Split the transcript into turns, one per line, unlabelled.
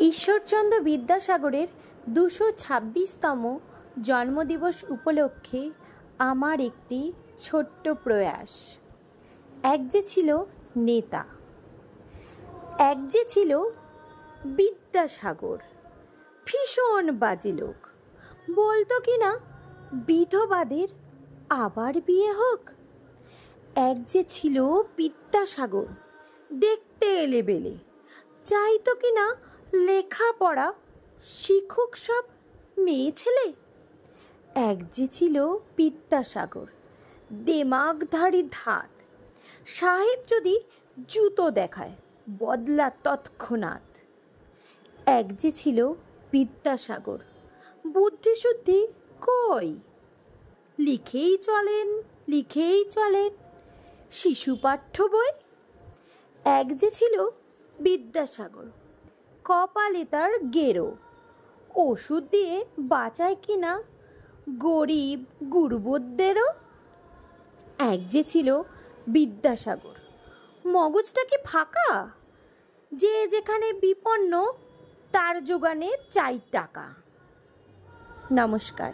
ঈশ্বরচন্দ্র বিদ্যাসাগরের ২২৬তম জন্মদিবস উপলক্ষে আমার একটি ছোট্ট প্রয়াস। এক যে ছিল নেতা, এক যে ছিল বিদ্যাসাগর, ভীষণ বাজে লোক, বলতো কিনা বিধবাদের আবার বিয়ে হোক। এক যে ছিল বিদ্যাসাগর, দেখতে এলেবেলে, চাইতো কিনা লেখাপড়া শিখুক সব মেয়ে ছেলে। এক যে ছিল বিদ্যাসাগর, দেমাগধারী ধাত, সাহেব যদি জুতো দেখায় বদলা তৎক্ষণাৎ। এক যে ছিল বিদ্যাসাগর, বুদ্ধি শুদ্ধি কই, লিখেই চলেন শিশু পাঠ্য বই। এক যে ছিল বিদ্যাসাগর, কপালে তার গেরো, ওষুধ দিয়ে বাঁচায় কিনা গরিব গুরুবদেরও। এক যে ছিল বিদ্যাসাগর, মগজটা কি ফাঁকা, যে যেখানে বিপন্ন তার যোগানে চাই টাকা। নমস্কার।